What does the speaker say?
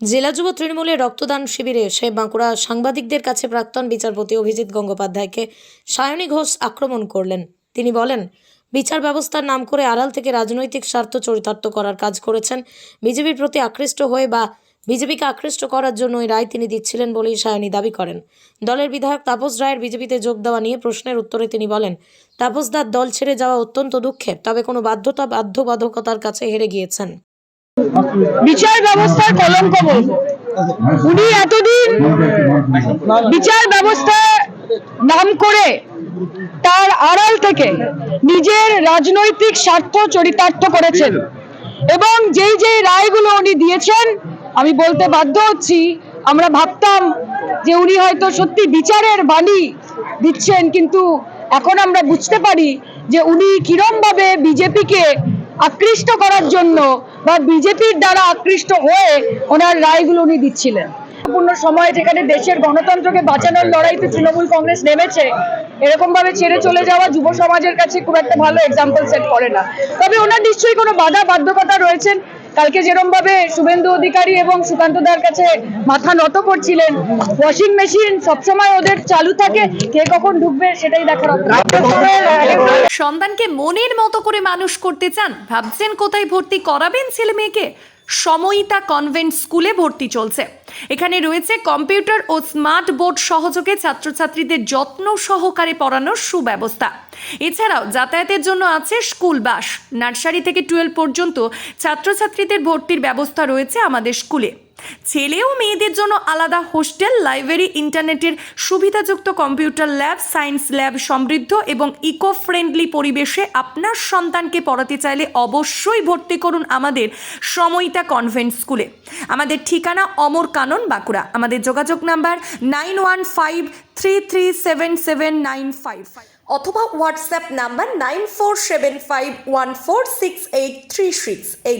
জেলা যুব তৃণমূলের রক্তদান শিবিরে এসে বাঁকুড়া সাংবাদিকদের কাছে প্রাক্তন বিচারপতি অভিজিৎ গঙ্গোপাধ্যায়কে সায়নী ঘোষ আক্রমণ করলেন। তিনি বলেন, বিচার ব্যবস্থার নাম করে আড়াল থেকে রাজনৈতিক স্বার্থ চরিতার্থ করার কাজ করেছেন। বিজেপির প্রতি আকৃষ্ট হয়ে বা বিজেপিকে আকৃষ্ট করার জন্য এই রায় তিনি দিচ্ছিলেন বলেই সায়নী দাবি করেন। দলের বিধায়ক তাপস রায়ের বিজেপিতে যোগ দেওয়া নিয়ে প্রশ্নের উত্তরে তিনি বলেন, তাপসদার দল ছেড়ে যাওয়া অত্যন্ত দুঃখের, তবে কোনো বাধ্যবাধকতার কাছে হেরে গিয়েছেন। বিচার ব্যবস্থার কলঙ্ক বলবো। উনি এতদিন বিচার ব্যবস্থা নাম করে তার আড়াল থেকে নিজের রাজনৈতিক স্বার্থ চরিতার্থ করেছেন এবং যেই যেই রায়গুলো উনি দিয়েছেন, আমি বলতে বাধ্য হচ্ছি, আমরা ভাবতাম যে উনি হয়তো সত্যি বিচারের বাণী দিচ্ছেন, কিন্তু এখন আমরা বুঝতে পারি যে উনি কিরম ভাবে বিজেপিকে আকৃষ্ট করার জন্য বা বিজেপির দ্বারা আকৃষ্ট হয়ে ওনার রায়গুলো উনি দিচ্ছিলেন। গুরুত্বপূর্ণ সময় যেখানে দেশের গণতন্ত্রকে বাঁচানোর লড়াইতে তৃণমূল কংগ্রেস নেমেছে, এরকম ভাবে ছেড়ে চলে যাওয়া যুব সমাজের কাছে খুব একটা ভালো এক্সাম্পল সেট করে না। তবে ওনার নিশ্চয়ই কোনো বাধ্যকতা রয়েছেন। কালকে যেরকম ভাবে শুভেন্দু অধিকারী এবং সুকান্ত দার কাছে মাথা নত করছিলেন, ওয়াশিং মেশিন সবসময় ওদের চালু থাকে, কে কখন ঢুকবে সেটাই দেখার অপেক্ষা। সন্তানকে মনের মতো করে মানুষ করতে চান? ভাবছেন কোথায় ভর্তি করাবেন ছেলে মেয়েকে? সময়িতা কনভেন্ট স্কুলে ভর্তি চলছে। এখানে রয়েছে কম্পিউটার ও স্মার্ট বোর্ড সহযোগে ছাত্রছাত্রীদের যত্ন সহকারে পড়ানোর সুব্যবস্থা। এছাড়াও যাতায়াতের জন্য আছে স্কুল বাস। নার্সারি থেকে 12 পর্যন্ত ছাত্রছাত্রীদের ভর্তির ব্যবস্থা রয়েছে আমাদের স্কুলে। ছেলে ও মেয়েদের জন্য আলাদা হোস্টেল, লাইব্রেরি, ইন্টারনেটের সুবিধাযুক্ত কম্পিউটার ল্যাব, সায়েন্স ল্যাব সমৃদ্ধ এবং ইকো ফ্রেন্ডলি পরিবেশে আপনার সন্তানকে পড়াতে চাইলে অবশ্যই ভর্তি করুন আমাদের সময়িতা কনভেন্ট স্কুলে। আমাদের ঠিকানা অমর কানন, বাঁকুড়া। আমাদের যোগাযোগ নাম্বার 9153377955 অথবা হোয়াটসঅ্যাপ নাম্বার 9475146836। এই